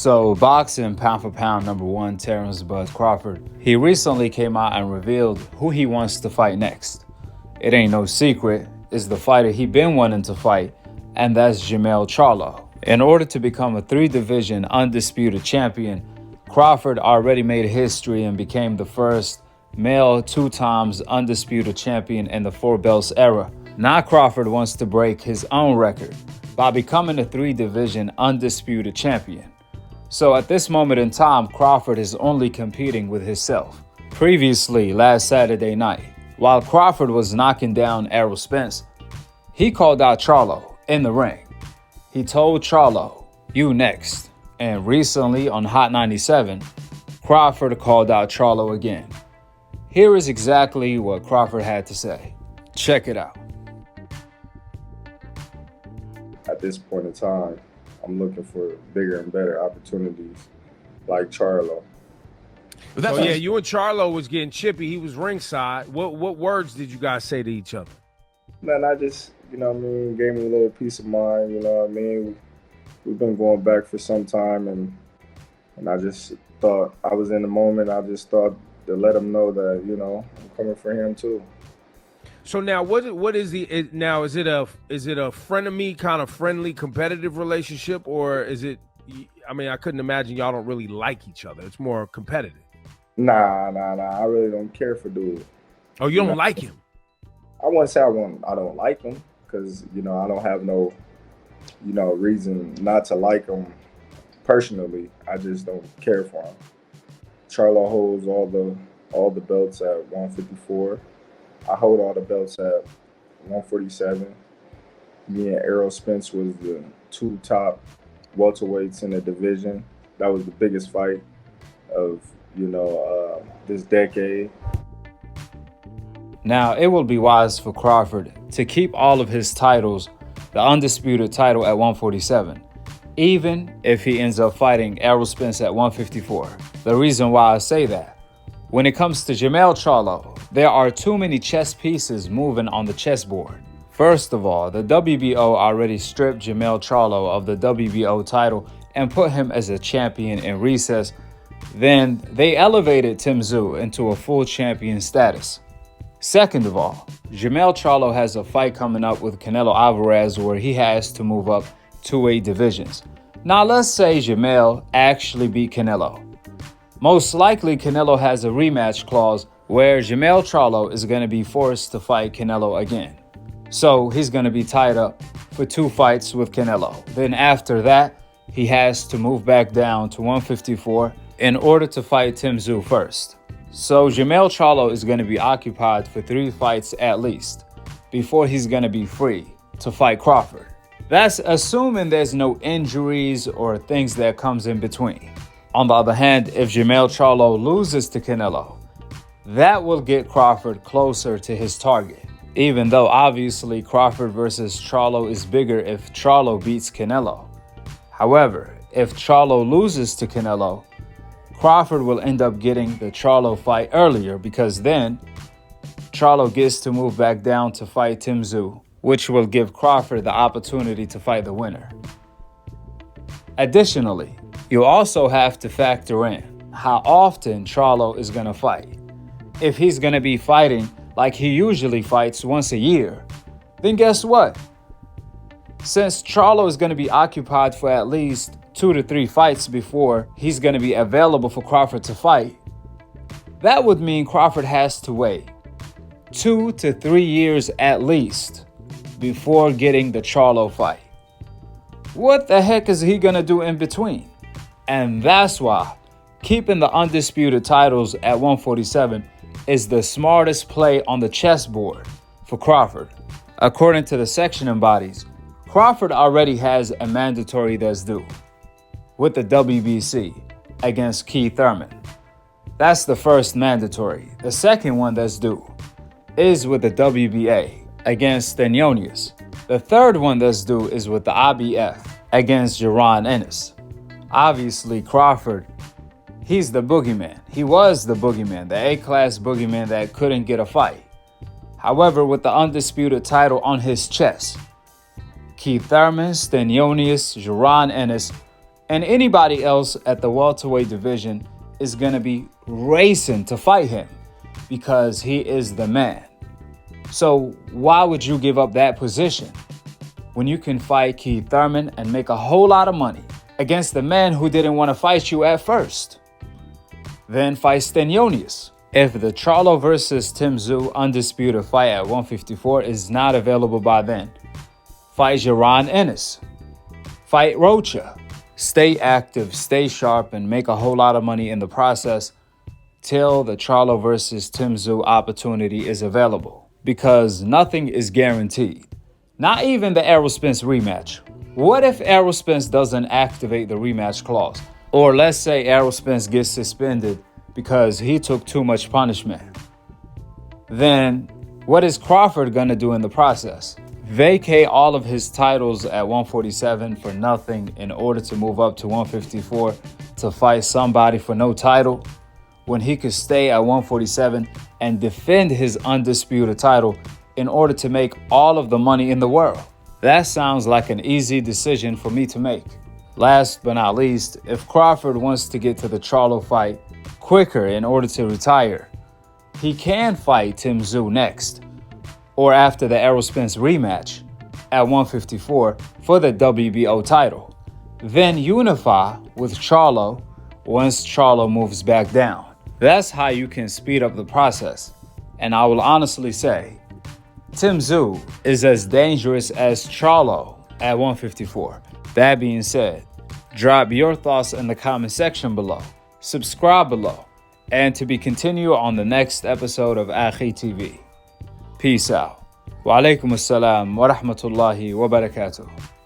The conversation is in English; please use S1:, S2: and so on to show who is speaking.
S1: So, boxing pound for pound number one, Terence Bud Crawford, he recently came out and revealed who he wants to fight next. It ain't no secret, it's the fighter he been wanting to fight, and that's Jermell Charlo. In order to become a 3-division undisputed champion, Crawford already made history and became the first male 2 times undisputed champion in the 4 belts era. Now Crawford wants to break his own record by becoming a 3-division undisputed champion. So at this moment in time, Crawford is only competing with himself. Previously, last Saturday night, while Crawford was knocking down Errol Spence, he called out Charlo in the ring. He told Charlo, "You next." And recently on Hot 97, Crawford called out Charlo again. Here is exactly what Crawford had to say. Check it out.
S2: At this point in time, I'm looking for bigger and better opportunities like Charlo.
S3: Oh yeah, you and Charlo was getting chippy. He was ringside. What words did you guys say to each other?
S2: Man, I just, gave me a little peace of mind, We've been going back for some time, and I just thought I was in the moment. I just thought to let him know that, I'm coming for him too.
S3: So now, what is the now? Is it a frenemy kind of friendly competitive relationship, or is it? I mean, I couldn't imagine y'all don't really like each other. It's more competitive.
S2: Nah. I really don't care for dude.
S3: Oh, you don't like him?
S2: I wouldn't say I don't like him, because I don't have no reason not to like him personally. I just don't care for him. Charlo holds all the belts at 154. I hold all the belts at 147. Me and Errol Spence was the 2 top welterweights in the division. That was the biggest fight of this decade.
S1: Now, it will be wise for Crawford to keep all of his titles, the undisputed title at 147, even if he ends up fighting Errol Spence at 154. The reason why I say that, when it comes to Jermell Charlo, there are too many chess pieces moving on the chessboard. First of all, the WBO already stripped Jermell Charlo of the WBO title and put him as a champion in recess. Then they elevated Tim Tszyu into a full champion status. Second of all, Jermell Charlo has a fight coming up with Canelo Alvarez where he has to move up 2 weight divisions. Now let's say Jermell actually beat Canelo. Most likely Canelo has a rematch clause where Jermell Charlo is going to be forced to fight Canelo again. So he's going to be tied up for 2 fights with Canelo. Then after that, he has to move back down to 154 in order to fight Tim Tszyu first. So Jermell Charlo is going to be occupied for 3 fights at least before he's going to be free to fight Crawford. That's assuming there's no injuries or things that comes in between. On the other hand, if Jermell Charlo loses to Canelo, that will get Crawford closer to his target. Even though obviously Crawford versus Charlo is bigger if Charlo beats Canelo. However, if Charlo loses to Canelo, Crawford will end up getting the Charlo fight earlier because then Charlo gets to move back down to fight Tim Tszyu, which will give Crawford the opportunity to fight the winner. Additionally, you also have to factor in how often Charlo is going to fight. If he's going to be fighting like he usually fights once a year, then guess what? Since Charlo is going to be occupied for at least 2 to 3 fights before he's going to be available for Crawford to fight, that would mean Crawford has to wait 2 to 3 years at least before getting the Charlo fight. What the heck is he going to do in between? And that's why keeping the undisputed titles at 147 is the smartest play on the chessboard for Crawford. According to the section bodies, Crawford already has a mandatory that's due with the WBC against Keith Thurman. That's the first mandatory. The second one that's due is with the WBA against Stenonius. The third one that's due is with the IBF against Jaron Ennis. Obviously, Crawford, he's the boogeyman. He was the boogeyman, the A-class boogeyman that couldn't get a fight. However, with the undisputed title on his chest, Keith Thurman, Stenonius, Jaron Ennis, And anybody else at the welterweight division is going to be racing to fight him because he is the man. So why would you give up that position when you can fight Keith Thurman and make a whole lot of money against the man who didn't want to fight you at first? Then fight Stenonius. If the Charlo versus Tim Tszyu Undisputed fight at 154 is not available by then, fight Jaron Ennis. Fight Rocha. Stay active, stay sharp, and make a whole lot of money in the process till the Charlo versus Tim Tszyu opportunity is available. Because nothing is guaranteed. Not even the Errol Spence rematch. What if Errol Spence doesn't activate the rematch clause? Or let's say Errol Spence gets suspended because he took too much punishment. Then what is Crawford gonna do in the process? Vacate all of his titles at 147 for nothing in order to move up to 154 to fight somebody for no title, when he could stay at 147 and defend his undisputed title in order to make all of the money in the world? That sounds like an easy decision for me to make. Last but not least, if Crawford wants to get to the Charlo fight quicker in order to retire, he can fight Tim Tszyu next, or after the Errol Spence rematch at 154 for the WBO title. Then unify with Charlo once Charlo moves back down. That's how you can speed up the process. And I will honestly say, Tim Tszyu is as dangerous as Charlo at 154. That being said, drop your thoughts in the comment section below. Subscribe below. And to be continued on the next episode of Akhi TV. Peace out. Wa alaikum assalam wa rahmatullahi wa barakatuh.